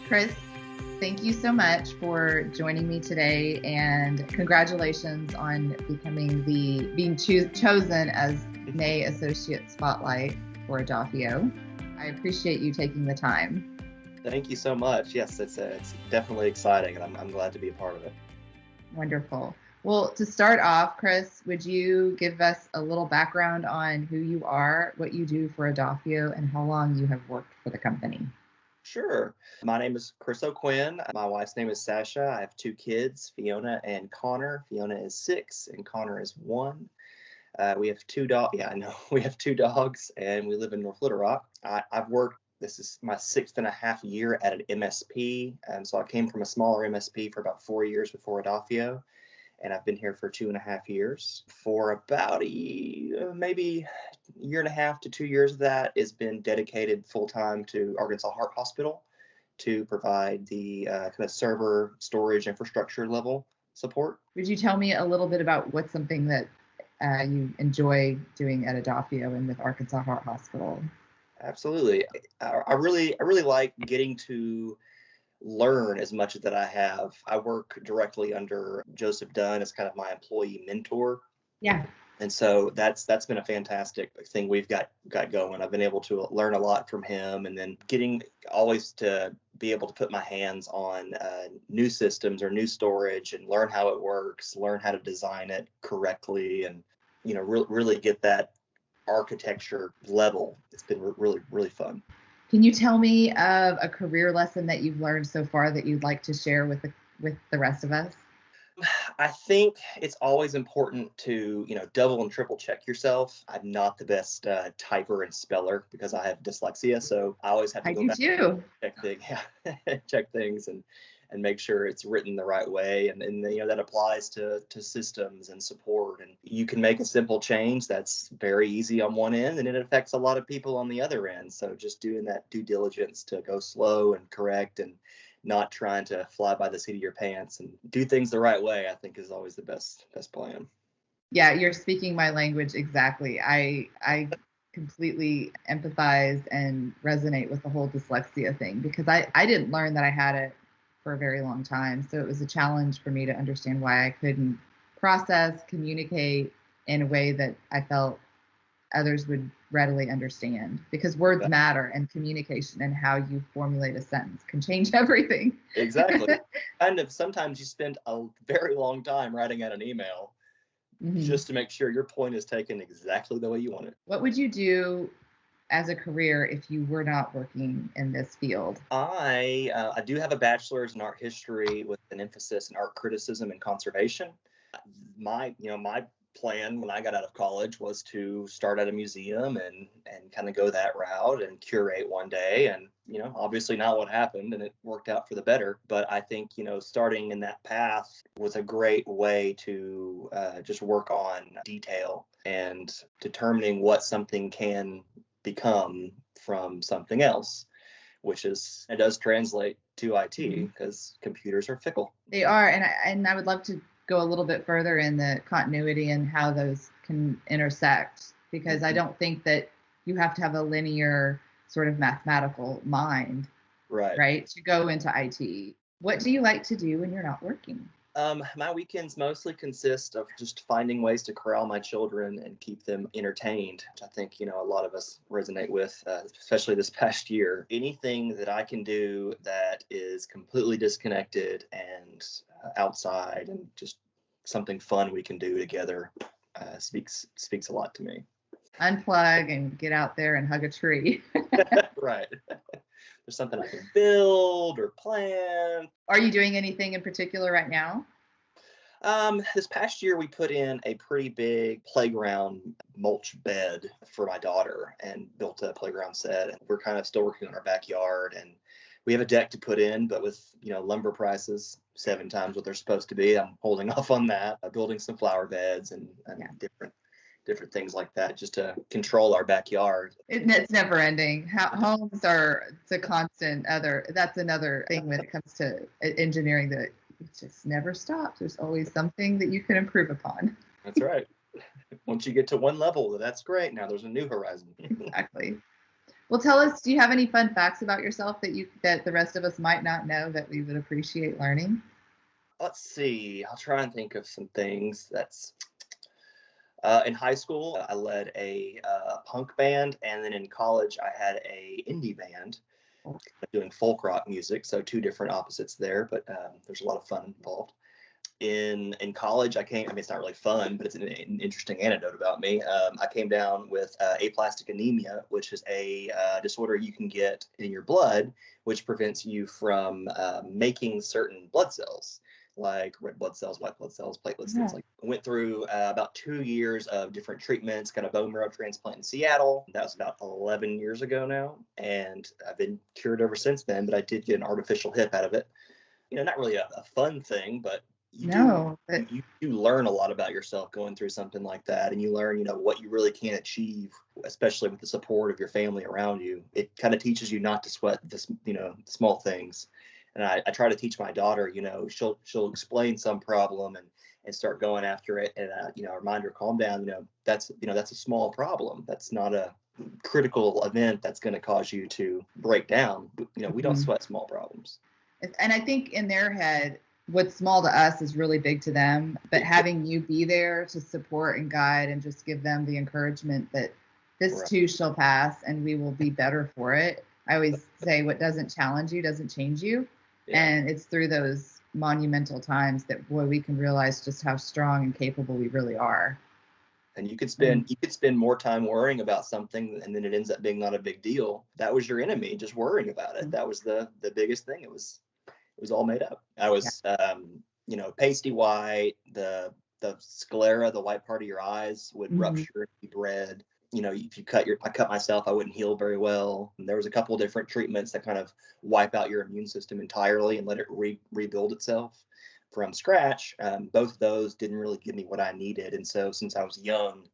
Chris, thank you so much for joining me today, and congratulations on being chosen as May Associate Spotlight for Edafio. I appreciate you taking the time. Thank you so much. Yes, it's definitely exciting, and I'm glad to be a part of it. Wonderful. Well, to start off, Chris, would you give us a little background on who you are, what you do for Edafio, and how long you have worked for the company? Sure. My name is Chris O'Quinn. My wife's name is Sasha. I have two kids, Fiona and Connor. Fiona is 6 and Connor is 1. We have 2 dogs. Yeah, I know. We have 2 dogs, and we live in North Little Rock. I've worked, this is my 6.5 year at an MSP. And so I came from a smaller MSP for about 4 years before Edafio. And I've been here for 2.5 years. For about maybe a year and a half to 2 years of that has been dedicated full-time to Arkansas Heart Hospital to provide the kind of server storage infrastructure level support. Would you tell me a little bit about what's something that you enjoy doing at Edafio and with Arkansas Heart Hospital? Absolutely. I really like getting to learn as much as that I have. I work directly under Joseph Dunn as kind of my employee mentor. Yeah. And so that's been a fantastic thing we've got going. I've been able to learn a lot from him, and then getting always to be able to put my hands on new systems or new storage and learn how it works, learn how to design it correctly, and really get that architecture level. It's been really fun. Can you tell me of a career lesson that you've learned so far that you'd like to share with the rest of us? I think it's always important to, double and triple check yourself. I'm not the best typer and speller because I have dyslexia, so I always have to go back and check things and make sure it's written the right way. And that applies to systems and support. And you can make a simple change that's very easy on one end, and it affects a lot of people on the other end. So just doing that due diligence to go slow and correct and not trying to fly by the seat of your pants and do things the right way, I think is always the best plan. Yeah, you're speaking my language exactly. I completely empathize and resonate with the whole dyslexia thing because I didn't learn that I had it for a very long time. So it was a challenge for me to understand why I couldn't process, communicate in a way that I felt others would readily understand, because words matter, and communication and how you formulate a sentence can change everything. Exactly. Kind of sometimes you spend a very long time writing out an email just to make sure your point is taken exactly the way you want it. What would you do as a career if you were not working in this field? I do have a bachelor's in art history with an emphasis in art criticism and conservation. My plan when I got out of college was to start at a museum and kind of go that route and curate one day. And obviously not what happened, and it worked out for the better. But I think starting in that path was a great way to just work on detail and determining what something can become from something else, which is, it does translate to IT because computers are fickle. They are, and I would love to go a little bit further in the continuity and how those can intersect, because I don't think that you have to have a linear sort of mathematical mind, right, to go into IT. What do you like to do when you're not working? My weekends mostly consist of just finding ways to corral my children and keep them entertained, which I think, a lot of us resonate with, especially this past year. Anything that I can do that is completely disconnected and outside and just something fun we can do together speaks a lot to me. Unplug and get out there and hug a tree. Right. There's something I can build or plan. Are you doing anything in particular right now? This past year, we put in a pretty big playground mulch bed for my daughter and built a playground set. And we're kind of still working on our backyard, and we have a deck to put in, but with lumber prices 7 times what they're supposed to be, I'm holding off on that. Building some flower beds and different things like that, just to control our backyard. It's never ending. Homes are, it's a constant that's another thing when it comes to engineering, that it just never stops. There's always something that you can improve upon. That's right. Once you get to one level, that's great. Now there's a new horizon. Exactly. Well, tell us, do you have any fun facts about yourself that the rest of us might not know that we would appreciate learning? Let's see. I'll try and think of some things. That's in high school, I led a punk band, and then in college, I had a indie band doing folk rock music. So two different opposites there, but there's a lot of fun involved. In college, I came. I mean, it's not really fun, but it's an interesting anecdote about me. I came down with aplastic anemia, which is a disorder you can get in your blood, which prevents you from making certain blood cells, like red blood cells, white blood cells, platelets, Yeah. things like that. I went through about 2 years of different treatments, got a bone marrow transplant in Seattle. That was about 11 years ago now, and I've been cured ever since then. But I did get an artificial hip out of it. Not really a fun thing, but you do No, but you learn a lot about yourself going through something like that, and you learn what you really can achieve, especially with the support of your family around you. It kind of teaches you not to sweat this small things. And I try to teach my daughter, she'll explain some problem and start going after it, and remind her, calm down. That's a small problem. That's not a critical event that's going to cause you to break down. We don't sweat small problems. and I think in their head, what's small to us is really big to them. But having you be there to support and guide and just give them the encouragement that this Right. too shall pass and we will be better for it. I always say what doesn't challenge you doesn't change you. Yeah. And it's through those monumental times that, boy, we can realize just how strong and capable we really are. And you could spend more time worrying about something, and then it ends up being not a big deal. That was your enemy, just worrying about it. That was the biggest thing. It was all made up. I was pasty white. The sclera, the white part of your eyes, would rupture and be red. If I cut myself, I wouldn't heal very well. And there was a couple of different treatments that kind of wipe out your immune system entirely and let it rebuild itself from scratch. Both of those didn't really give me what I needed. And so since I was young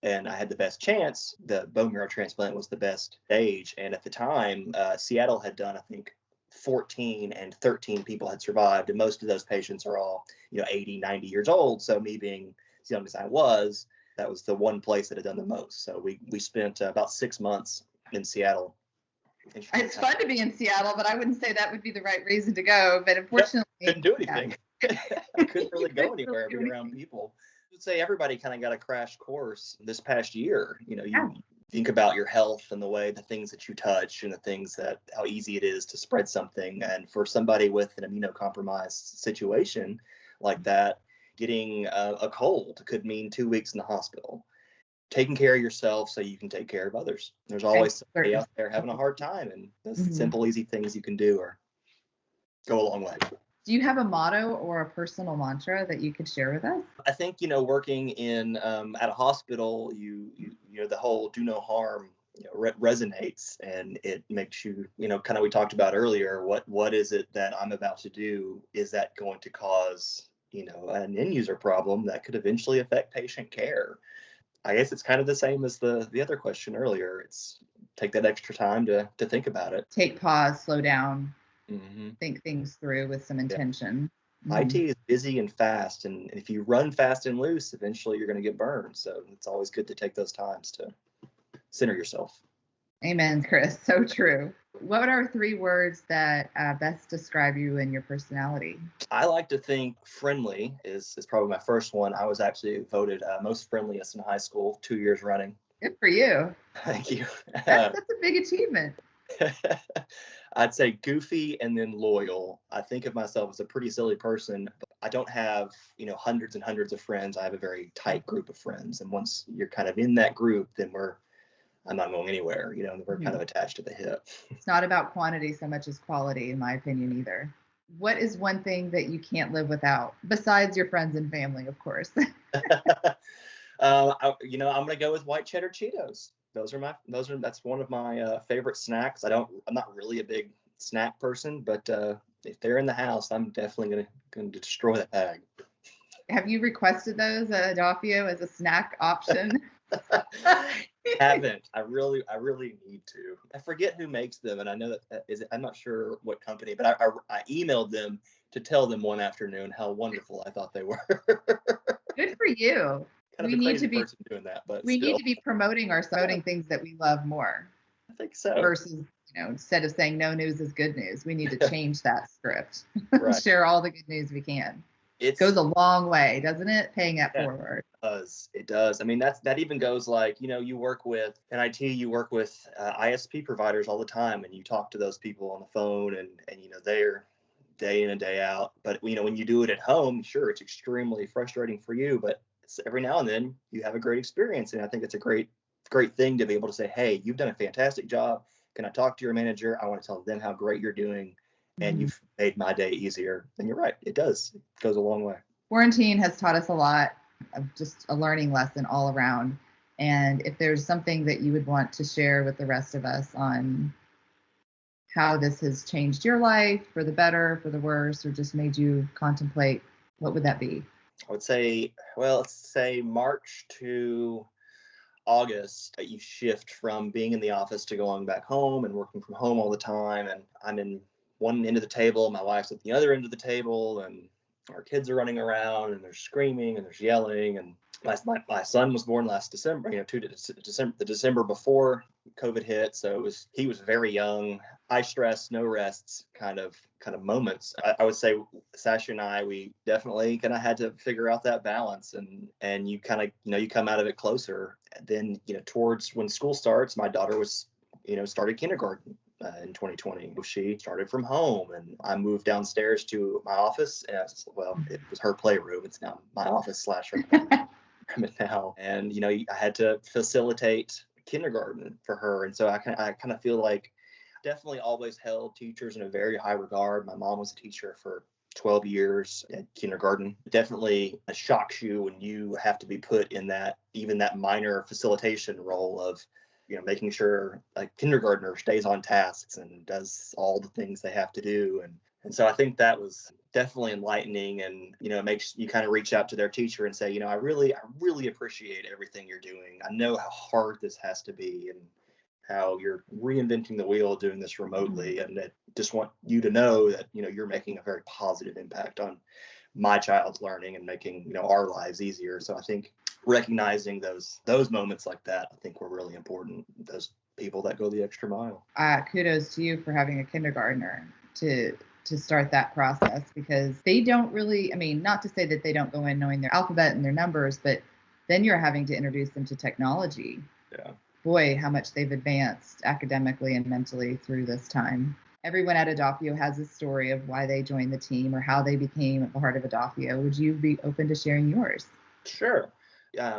and I had the best chance, the bone marrow transplant was the best stage. And at the time, Seattle had done, I think, 14 and 13 people had survived. And most of those patients are all, 80, 90 years old. So me being as young as I was, that was the one place that had done the most. So we spent about 6 months in Seattle. It's fun to be in Seattle, but I wouldn't say that would be the right reason to go. But unfortunately, couldn't do anything. I couldn't really go anywhere, be around people. I would say everybody kind of got a crash course this past year. You think about your health and the things that you touch and how easy it is to spread something. And for somebody with an immunocompromised situation like that, getting a cold could mean 2 weeks in the hospital. Taking care of yourself so you can take care of others. There's always somebody out there having a hard time, and those simple, easy things you can do go a long way. Do you have a motto or a personal mantra that you could share with us? I think, working in at a hospital, the whole do no harm resonates, and it makes you, kind of, we talked about earlier, what is it that I'm about to do? Is that going to cause, an end user problem that could eventually affect patient care? I guess it's kind of the same as the other question earlier. It's take that extra time to think about it. Take pause, slow down, think things through with some intention. Yeah. IT is busy and fast, and if you run fast and loose, eventually you're going to get burned. So it's always good to take those times to center yourself. Amen, Chris. So true. What are 3 words that best describe you and your personality? I like to think friendly is probably my first one. I was actually voted most friendliest in high school 2 years running. Good for you. Thank you. That's a big achievement. I'd say goofy and then loyal. I think of myself as a pretty silly person. But I don't have, hundreds and hundreds of friends. I have a very tight group of friends. And once you're kind of in that group, then I'm not going anywhere. We're kind of attached to the hip. It's not about quantity so much as quality, in my opinion, either. What is one thing that you can't live without, besides your friends and family, of course? I'm going to go with white cheddar Cheetos. That's one of my favorite snacks. I'm not really a big snack person, but if they're in the house, I'm definitely going to destroy that bag. Have you requested those at Edafio as a snack option? Haven't. I really need to. I forget who makes them, and I know that I'm not sure what company, but I emailed them to tell them one afternoon how wonderful I thought they were. Good for you. Kind of a crazy person doing that, but we still. need to be promoting things that we love more. think so. versus, instead of saying no news is good news, we need to change that script. Right. Share all the good news we can. It goes a long way, doesn't it? Paying it forward. It does. I mean, that even goes like, you work with in IT, you work with ISP providers all the time, and you talk to those people on the phone, and they're day in and day out. But when you do it at home, sure, it's extremely frustrating for you, but every now and then you have a great experience, and I think it's a great thing to be able to say, hey, you've done a fantastic job. Can I talk to your manager? I want to tell them how great you're doing, and you've made my day easier. And you're right, it does. It goes a long way. Quarantine has taught us a lot of just a learning lesson all around. And if there's something that you would want to share with the rest of us on how this has changed your life for the better, for the worse, or just made you contemplate, what would that be? I would say, let's say March to August, you shift from being in the office to going back home and working from home all the time. And I'm in one end of the table, my wife's at the other end of the table, and our kids are running around and they're screaming and there's yelling. And my son was born last December, the December before COVID hit. So he was very young, high stress, no rests kind of moments. I would say Sasha and I, we definitely kind of had to figure out that balance, and you kind of, you come out of it closer. Then, towards when school starts, my daughter was, started kindergarten. In 2020, she started from home, and I moved downstairs to my office. It was her playroom. It's now my office / her now. And I had to facilitate kindergarten for her, and so I kind of feel like definitely always held teachers in a very high regard. My mom was a teacher for 12 years at kindergarten. Definitely shocks you when you have to be put in that minor facilitation role of making sure a kindergartner stays on tasks and does all the things they have to do. And so I think that was definitely enlightening, and, it makes you kind of reach out to their teacher and say, I really appreciate everything you're doing. I know how hard this has to be and how you're reinventing the wheel doing this remotely. And I just want you to know that, you're making a very positive impact on my child's learning and making, our lives easier. So I think recognizing those moments like that, I think were really important. Those people that go the extra mile. Kudos to you for having a kindergartner to start that process, because they don't really, not to say that they don't go in knowing their alphabet and their numbers, but then you're having to introduce them to technology. Yeah. Boy, how much they've advanced academically and mentally through this time. Everyone at Edafio has a story of why they joined the team or how they became a part of Edafio. Would you be open to sharing yours? Sure.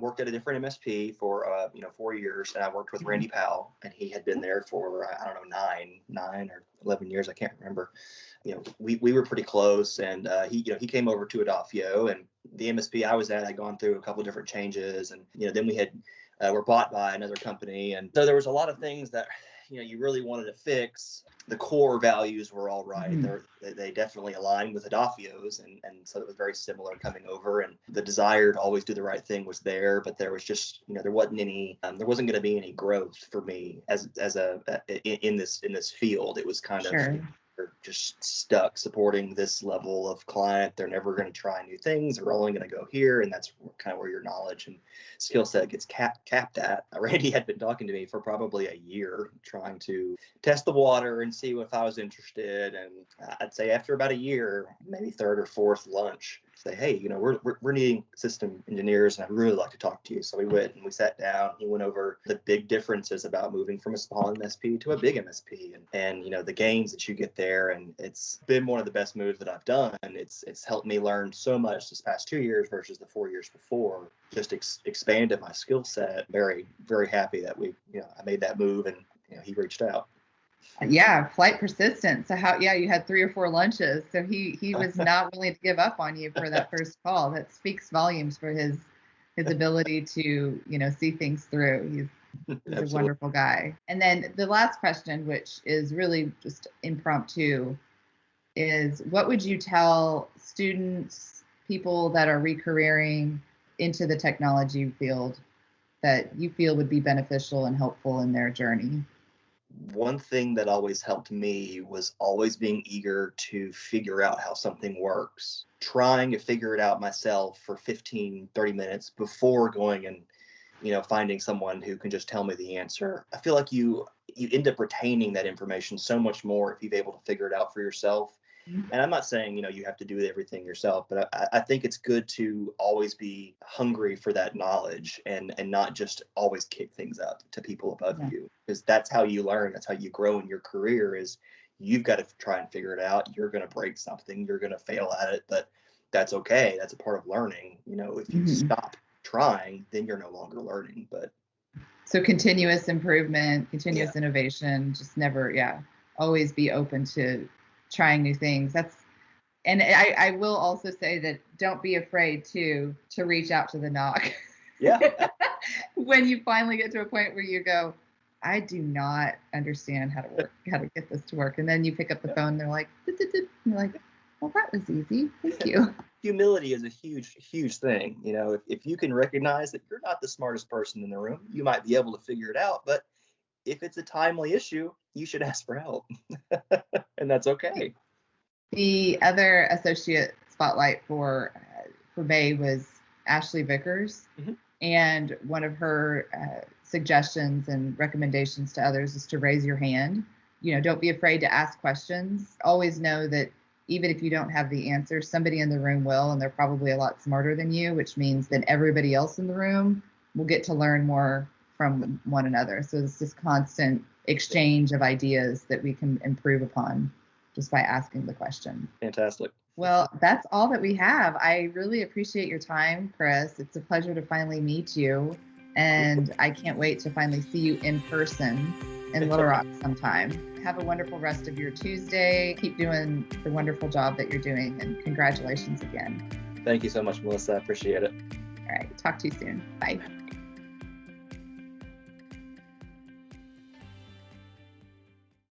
Worked at a different MSP for 4 years, and I worked with Randy Powell, and he had been there for I don't know 9 or 11 years, I can't remember. We were pretty close, and he came over to Edafio, and the MSP I was at had gone through a couple of different changes, and then we had were bought by another company, and so there was a lot of things that you really wanted to fix. The core values were all right. They definitely aligned with Edafio's, and so it was very similar coming over. And the desire to always do the right thing was there, but there was just there wasn't going to be any growth for me as in this field. It was kind of they're just stuck supporting this level of client. They're never going to try new things. They're only going to go here, and that's kind of where your knowledge and skill set gets capped at. Randy had been talking to me for probably a year, trying to test the water and see if I was interested. And I'd say after about a year, maybe third or fourth lunch, say, hey, we're needing system engineers, and I'd really like to talk to you. So we went and we sat down. He went over the big differences about moving from a small MSP to a big MSP, and the gains that you get there. And it's been one of the best moves that I've done. It's helped me learn so much this past 2 years versus the 4 years before. Just expanded my skill set. Very, very happy that I made that move, and he reached out. Yeah, flight persistence. So you had 3 or 4 lunches. So he was not willing to give up on you for that first call. That speaks volumes for his ability to see things through. He's a wonderful guy. And then the last question, which is really just impromptu, is what would you tell students, people that are recareering into the technology field, that you feel would be beneficial and helpful in their journey? One thing that always helped me was always being eager to figure out how something works, trying to figure it out myself for 15, 30 minutes before going and finding someone who can just tell me the answer. I feel like you you end up retaining that information so much more if you're able to figure it out for yourself. And I'm not saying, you have to do everything yourself, but I think it's good to always be hungry for that knowledge and not just always kick things up to people above you, because that's how you learn. That's how you grow in your career. Is you've got to try and figure it out. You're going to break something. You're going to fail at it, but that's okay. That's a part of learning. If you stop trying, then you're no longer learning. But so continuous improvement, continuous innovation, just never, always be open to trying new things. And I will also say that don't be afraid to reach out to the knock. Yeah. When you finally get to a point where you go, I do not understand how to get this to work. And then you pick up the phone, and they're like, and you're like, well, that was easy. Thank you. Humility is a huge, huge thing. If you can recognize that you're not the smartest person in the room, you might be able to figure it out. But if it's a timely issue, you should ask for help. And that's okay. The other associate spotlight for May was Ashley Vickers. And one of her suggestions and recommendations to others is to raise your hand. Don't be afraid to ask questions. Always know that even if you don't have the answer, somebody in the room will, and they're probably a lot smarter than you, which means that everybody else in the room will get to learn more from one another. So it's this constant exchange of ideas that we can improve upon just by asking the question. Fantastic. Well, that's all that we have. I really appreciate your time, Chris. It's a pleasure to finally meet you. And I can't wait to finally see you in person in Little Rock sometime. Have a wonderful rest of your Tuesday. Keep doing the wonderful job that you're doing. And congratulations again. Thank you so much, Melissa. I appreciate it. All right. Talk to you soon. Bye.